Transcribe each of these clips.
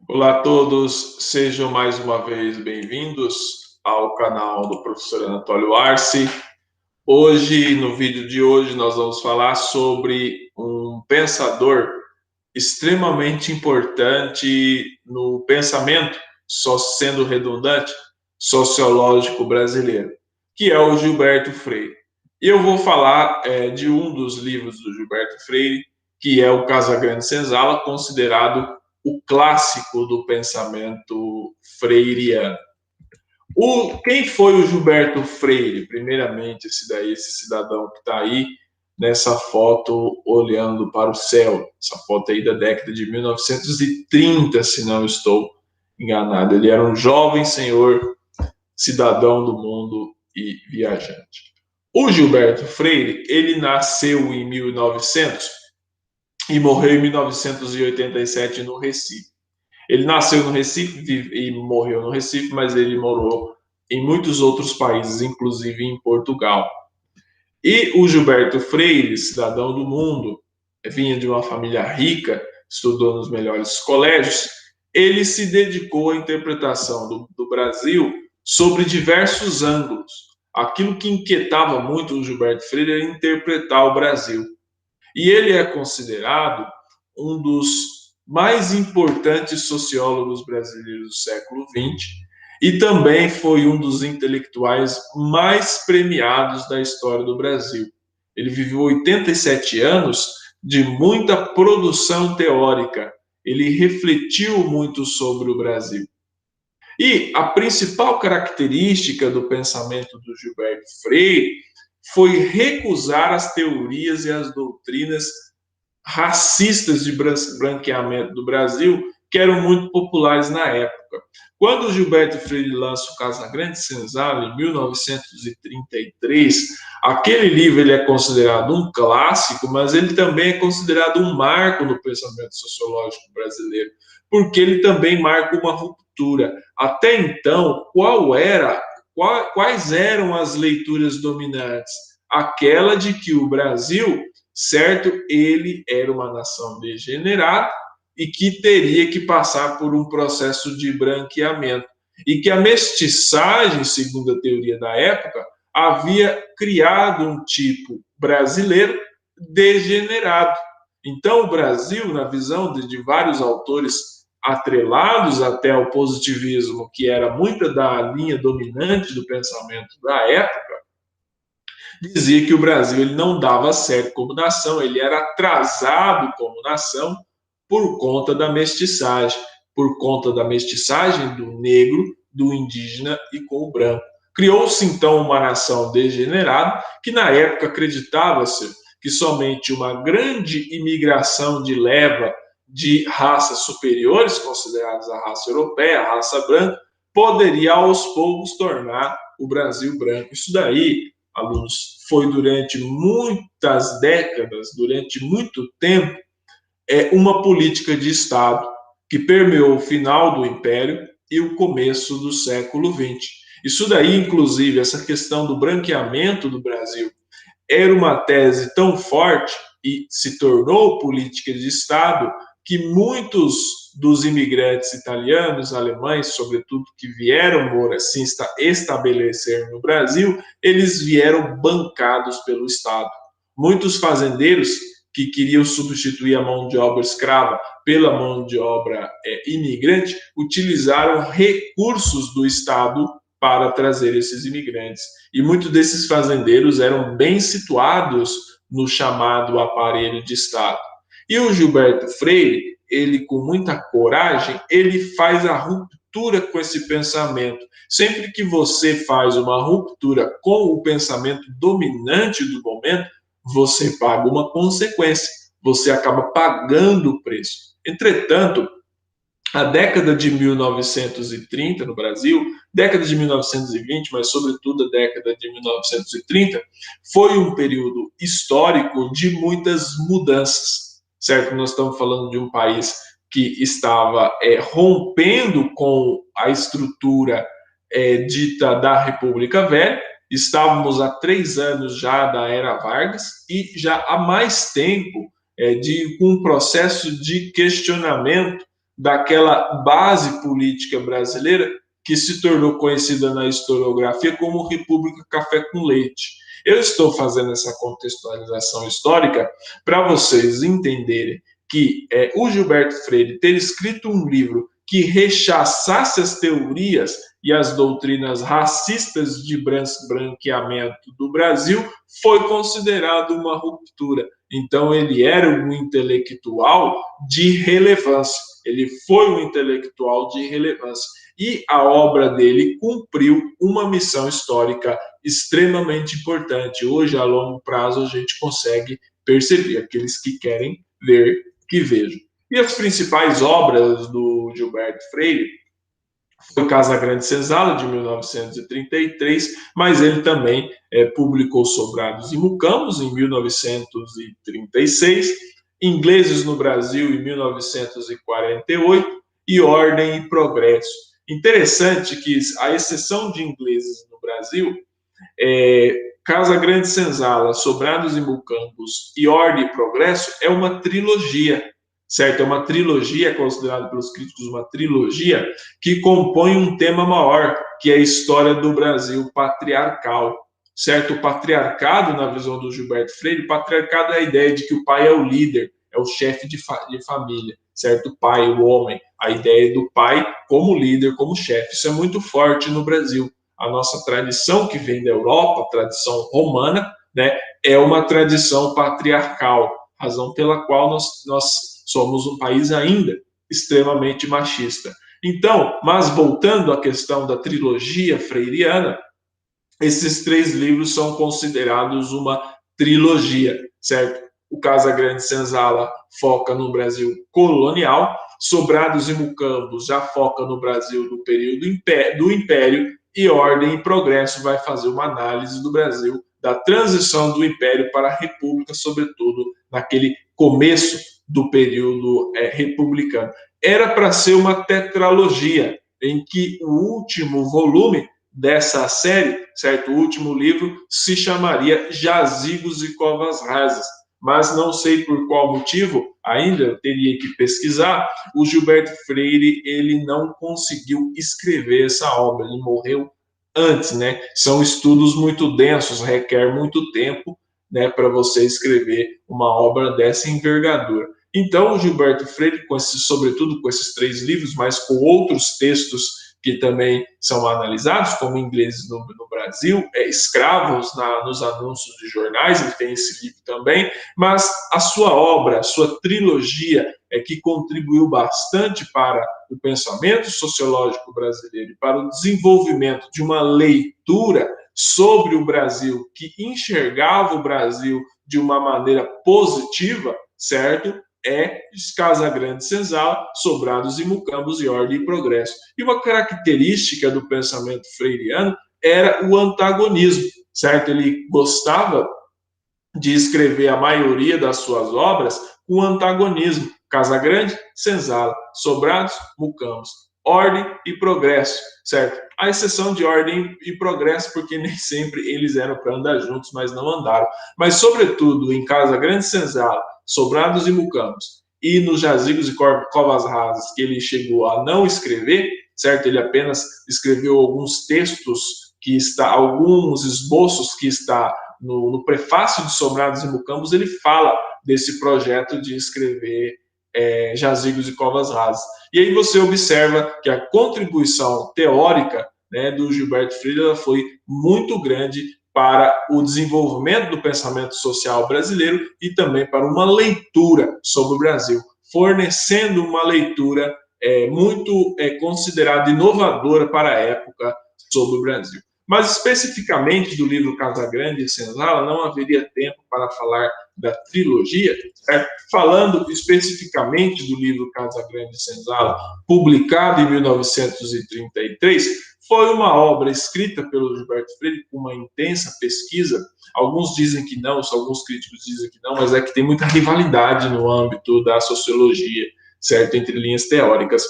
Olá a todos, sejam mais uma vez bem-vindos ao canal do professor Anatólio Arce. Hoje, no vídeo de hoje, nós vamos falar sobre um pensador extremamente importante no pensamento, só sendo redundante, sociológico brasileiro, que é o Gilberto Freire. E eu vou falar de um dos livros do Gilberto Freire, que é o Casagrande Senzala, considerado o clássico do pensamento freiriano. Quem foi o Gilberto Freire? Primeiramente, esse cidadão que está aí nessa foto olhando para o céu. Essa foto aí da década de 1930, se não estou enganado. Ele era um jovem senhor, cidadão do mundo e viajante. O Gilberto Freire, ele nasceu em 1900 e morreu em 1987 no Recife. Ele nasceu no Recife e morreu no Recife, mas ele morou em muitos outros países, inclusive em Portugal. E o Gilberto Freire, cidadão do mundo, vinha de uma família rica, estudou nos melhores colégios, ele se dedicou à interpretação do Brasil sobre diversos ângulos. Aquilo que inquietava muito o Gilberto Freire era interpretar o Brasil. E ele é considerado um dos mais importantes sociólogos brasileiros do século XX e também foi um dos intelectuais mais premiados da história do Brasil. Ele viveu 87 anos de muita produção teórica. Ele refletiu muito sobre o Brasil. E a principal característica do pensamento do Gilberto Freire foi recusar as teorias e as doutrinas racistas de branqueamento do Brasil, que eram muito populares na época. Quando o Gilberto Freire lança o Casagrande Senzala, em 1933, aquele livro ele é considerado um clássico, mas ele também é considerado um marco no pensamento sociológico brasileiro, porque ele também marca uma ruptura. Até então, quais eram as leituras dominantes? Aquela de que o Brasil, certo, ele era uma nação degenerada e que teria que passar por um processo de branqueamento. E que a mestiçagem, segundo a teoria da época, havia criado um tipo brasileiro degenerado. Então, o Brasil, na visão de vários autores atrelados até ao positivismo, que era muita da linha dominante do pensamento da época, dizia que o Brasil ele não dava certo como nação, ele era atrasado como nação por conta da mestiçagem, do negro, do indígena e com o branco. Criou-se então uma nação degenerada que na época acreditava-se que somente uma grande imigração de leva de raças superiores, consideradas a raça europeia, a raça branca, poderia aos poucos tornar o Brasil branco. Isso daí, alunos, foi durante muitas décadas, durante muito tempo, uma política de Estado que permeou o final do Império e o começo do século XX. Isso daí, inclusive, essa questão do branqueamento do Brasil era uma tese tão forte e se tornou política de Estado que muitos dos imigrantes italianos, alemães, sobretudo, que vieram se estabelecer no Brasil, eles vieram bancados pelo Estado. Muitos fazendeiros que queriam substituir a mão de obra escrava pela mão de obra imigrante, utilizaram recursos do Estado para trazer esses imigrantes. E muitos desses fazendeiros eram bem situados no chamado aparelho de Estado. E o Gilberto Freire, ele com muita coragem, ele faz a ruptura com esse pensamento. Sempre que você faz uma ruptura com o pensamento dominante do momento, você paga uma consequência, você acaba pagando o preço. Entretanto, a década de 1930 no Brasil, década de 1920, mas sobretudo a década de 1930, foi um período histórico de muitas mudanças, certo? Nós estamos falando de um país que estava rompendo com a estrutura dita da República Velha. Estávamos há 3 anos já da era Vargas e já há mais tempo de um processo de questionamento daquela base política brasileira que se tornou conhecida na historiografia como República Café com Leite. Eu estou fazendo essa contextualização histórica para vocês entenderem que o Gilberto Freire ter escrito um livro que rechaçasse as teorias e as doutrinas racistas de branqueamento do Brasil foi considerado uma ruptura. Então, ele era um intelectual de relevância. Ele foi um intelectual de relevância. E a obra dele cumpriu uma missão histórica extremamente importante. Hoje, a longo prazo, a gente consegue perceber. Aqueles que querem ver, que vejam. E as principais obras do Gilberto Freire foi Casa Grande Senzala, de 1933, mas ele também publicou Sobrados e Mucambos, em 1936, Ingleses no Brasil, em 1948, e Ordem e Progresso. Interessante que, à exceção de Ingleses no Brasil, Casa Grande Senzala, Sobrados e Mucambos e Ordem e Progresso é uma trilogia, certo? É uma trilogia, é considerado pelos críticos uma trilogia, que compõe um tema maior, que é a história do Brasil patriarcal, certo? O patriarcado, na visão do Gilberto Freire, o patriarcado é a ideia de que o pai é o líder, é o chefe de família, certo? O pai, o homem, a ideia do pai como líder, como chefe. Isso é muito forte no Brasil. A nossa tradição que vem da Europa, a tradição romana, né, é uma tradição patriarcal, razão pela qual nós somos um país ainda extremamente machista. Então, mas voltando à questão da trilogia freiriana, esses 3 livros são considerados uma trilogia, certo? O Casa Grande Senzala foca no Brasil colonial, Sobrados e Mucambos já foca no Brasil do período do Império, e Ordem e Progresso vai fazer uma análise do Brasil, da transição do Império para a República, sobretudo naquele começo do período republicano. Era para ser uma tetralogia, em que o último volume dessa série, certo? O último livro se chamaria Jazigos e Covas Rasas, mas não sei por qual motivo, ainda eu teria que pesquisar, o Gilberto Freire, ele não conseguiu escrever essa obra, ele morreu antes, né? São estudos muito densos, requer muito tempo, né, para você escrever uma obra dessa envergadura. Então, o Gilberto Freire, sobretudo com esses 3 livros, mas com outros textos que também são analisados, como Ingleses no Brasil, Escravos nos anúncios de jornais, ele tem esse livro também, mas a sua obra, a sua trilogia, que contribuiu bastante para o pensamento sociológico brasileiro e para o desenvolvimento de uma leitura sobre o Brasil, que enxergava o Brasil de uma maneira positiva, certo? Casa Grande Senzala, Sobrados e Mucambos e Ordem e Progresso. E uma característica do pensamento freiriano era o antagonismo, certo? Ele gostava de escrever a maioria das suas obras com antagonismo. Casa Grande, Senzala, Sobrados, Mucambos, Ordem e Progresso, certo? A exceção de Ordem e Progresso, porque nem sempre eles eram para andar juntos, mas não andaram. Mas, sobretudo, em Casa Grande, Senzala, Sobrados e Mucambos, e nos Jazigos e Covas Rasas, que ele chegou a não escrever, certo? Ele apenas escreveu alguns textos alguns esboços que está no prefácio de Sobrados e Mucambos, ele fala desse projeto de escrever Jazigos e Covas Rasas. E aí você observa que a contribuição teórica, né, do Gilberto Freire foi muito grande para o desenvolvimento do pensamento social brasileiro e também para uma leitura sobre o Brasil, fornecendo uma leitura muito considerada inovadora para a época sobre o Brasil. Mas especificamente do livro Casa Grande e Senzala, não haveria tempo para falar da trilogia, certo? Falando especificamente do livro Casa Grande e Senzala, publicado em 1933, foi uma obra escrita pelo Gilberto Freire com uma intensa pesquisa. Alguns dizem que não, alguns críticos dizem que não, mas é que tem muita rivalidade no âmbito da sociologia, certo? Entre linhas teóricas.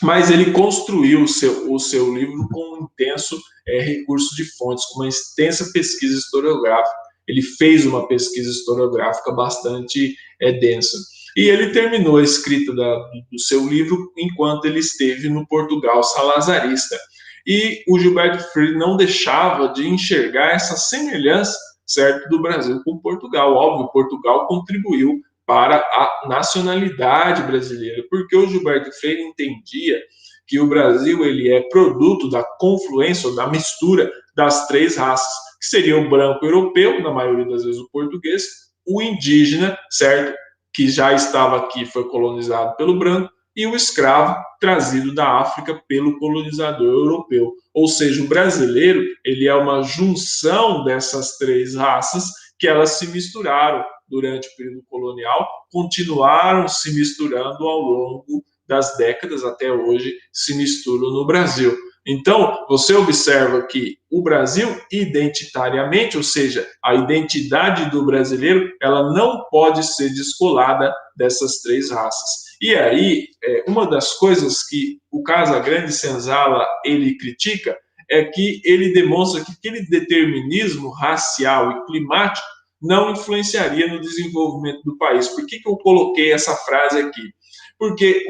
Mas ele construiu o seu livro com um intenso recurso de fontes, com uma extensa pesquisa historiográfica. Ele fez uma pesquisa historiográfica bastante densa. E ele terminou a escrita do seu livro enquanto ele esteve no Portugal salazarista. E o Gilberto Freire não deixava de enxergar essa semelhança, certo, do Brasil com Portugal. Óbvio, Portugal contribuiu para a nacionalidade brasileira, porque o Gilberto Freire entendia que o Brasil ele é produto da confluência, ou da mistura das três raças, que seria o branco europeu, na maioria das vezes o português, o indígena, certo, que já estava aqui, foi colonizado pelo branco, e o escravo trazido da África pelo colonizador europeu. Ou seja, o brasileiro ele é uma junção dessas três raças que elas se misturaram durante o período colonial, continuaram se misturando ao longo das décadas até hoje, se misturam no Brasil. Então, você observa que o Brasil, identitariamente, ou seja, a identidade do brasileiro, ela não pode ser descolada dessas três raças. E aí, uma das coisas que o Casagrande Senzala ele critica é que ele demonstra que aquele determinismo racial e climático não influenciaria no desenvolvimento do país. Por que eu coloquei essa frase aqui? Porque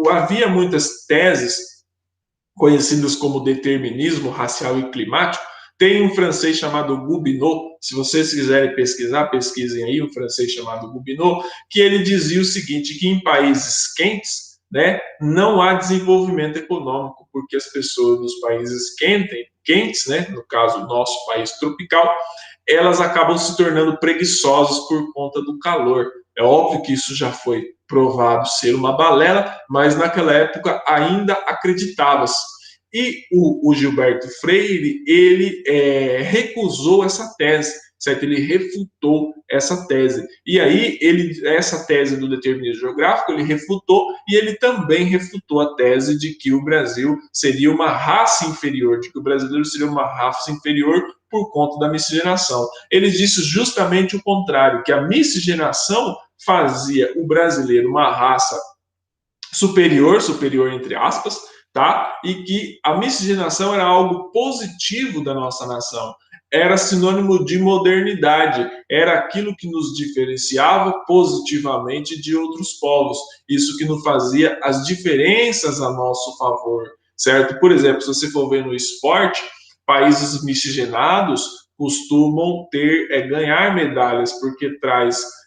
havia muitas teses conhecidas como determinismo racial e climático. Tem um francês chamado Gobineau, se vocês quiserem pesquisar, pesquisem aí, um francês chamado Gobineau, que ele dizia o seguinte, que em países quentes, né, não há desenvolvimento econômico, porque as pessoas dos países quentes, né, no caso, o nosso país tropical, elas acabam se tornando preguiçosas por conta do calor. É óbvio que isso já foi provado ser uma balela, mas naquela época ainda acreditava-se. E o Gilberto Freire, ele recusou essa tese, certo? Ele refutou essa tese. E aí, essa tese do determinismo geográfico, ele refutou, e ele também refutou a tese de que o Brasil seria uma raça inferior, de que o brasileiro seria uma raça inferior por conta da miscigenação. Ele disse justamente o contrário, que a miscigenação fazia o brasileiro uma raça superior entre aspas, tá? E que a miscigenação era algo positivo da nossa nação, era sinônimo de modernidade, era aquilo que nos diferenciava positivamente de outros povos, isso que nos fazia as diferenças a nosso favor, certo? Por exemplo, se você for ver no esporte, países miscigenados costumam ganhar medalhas, porque traz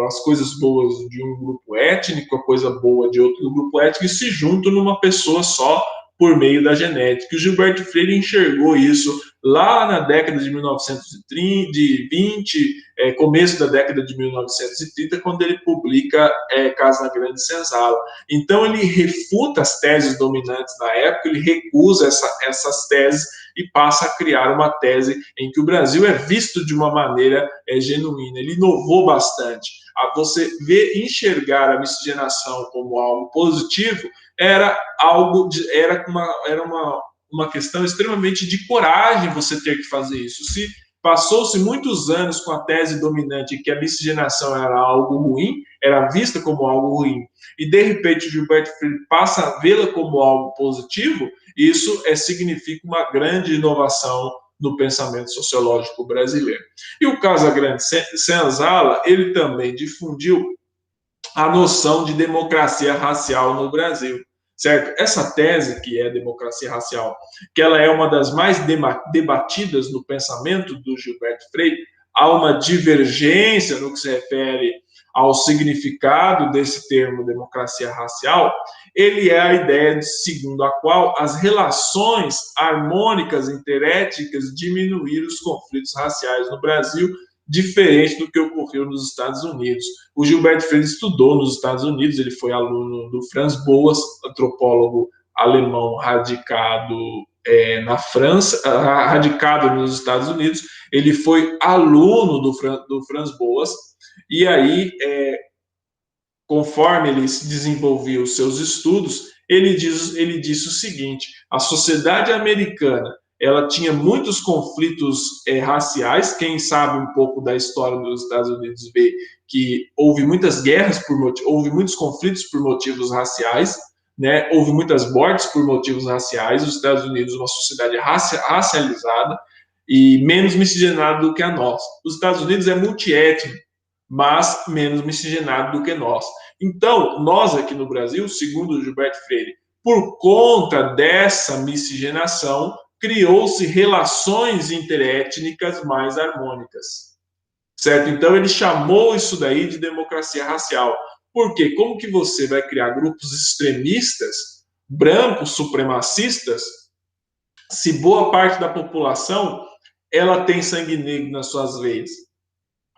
as coisas boas de um grupo étnico, a coisa boa de outro grupo étnico, e se juntam numa pessoa só por meio da genética. O Gilberto Freire enxergou isso lá na década de 1920, começo da década de 1930, quando ele publica Casagrande Senzala. Então, ele refuta as teses dominantes da época, ele recusa essas teses e passa a criar uma tese em que o Brasil é visto de uma maneira genuína. Ele inovou bastante. Você enxergar a miscigenação como algo positivo era uma questão extremamente de coragem você ter que fazer isso. Se passou-se muitos anos com a tese dominante que a miscigenação era algo ruim, era vista como algo ruim, e de repente o Gilberto Freire passa a vê-la como algo positivo, isso significa uma grande inovação no pensamento sociológico brasileiro. E o Casagrande Senzala, ele também difundiu a noção de democracia racial no Brasil, certo? Essa tese, que é a democracia racial, que ela é uma das mais debatidas no pensamento do Gilberto Freire, há uma divergência no que se refere ao significado desse termo democracia racial. Ele é a ideia segundo a qual as relações harmônicas interétnicas diminuíram os conflitos raciais no Brasil, diferente do que ocorreu nos Estados Unidos. O Gilberto Freire estudou nos Estados Unidos, ele foi aluno do Franz Boas, antropólogo alemão radicado na França, radicado nos Estados Unidos. Ele foi aluno do Franz Boas, e aí, conforme ele desenvolvia os seus estudos, ele disse o seguinte: a sociedade americana ela tinha muitos conflitos raciais. Quem sabe um pouco da história dos Estados Unidos vê que houve muitas guerras houve muitos conflitos por motivos raciais, né? Houve muitas mortes por motivos raciais. Os Estados Unidos, uma sociedade racializada e menos miscigenada do que a nossa. Os Estados Unidos é multiétnico, mas menos miscigenado do que nós. Então, nós aqui no Brasil, segundo Gilberto Freire, por conta dessa miscigenação, criou-se relações interétnicas mais harmônicas, certo? Então, ele chamou isso daí de democracia racial. Por quê? Como que você vai criar grupos extremistas, brancos, supremacistas, se boa parte da população ela tem sangue negro nas suas veias?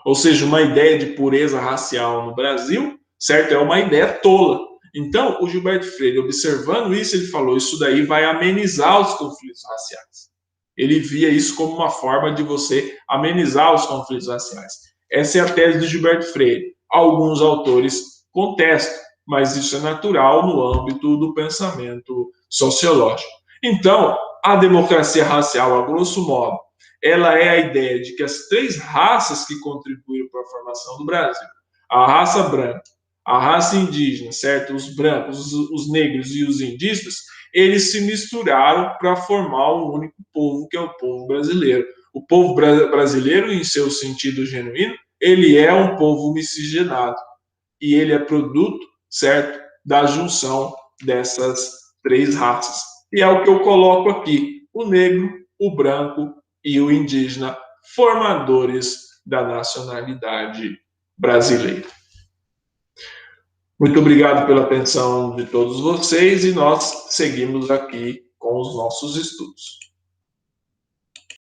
Ou seja, uma ideia de pureza racial no Brasil, certo? É uma ideia tola. Então, o Gilberto Freire, observando isso, ele falou: isso daí vai amenizar os conflitos raciais. Ele via isso como uma forma de você amenizar os conflitos raciais. Essa é a tese do Gilberto Freire. Alguns autores contestam, mas isso é natural no âmbito do pensamento sociológico. Então, a democracia racial, a grosso modo, ela é a ideia de que as três raças que contribuíram para a formação do Brasil, a raça branca, a raça indígena, certo? Os brancos, os negros e os indígenas, eles se misturaram para formar um único povo, que é o povo brasileiro. O povo brasileiro, em seu sentido genuíno, ele é um povo miscigenado e ele é produto, certo, da junção dessas três raças. E é o que eu coloco aqui: o negro, o branco e o indígena, formadores da nacionalidade brasileira. Muito obrigado pela atenção de todos vocês e nós seguimos aqui com os nossos estudos.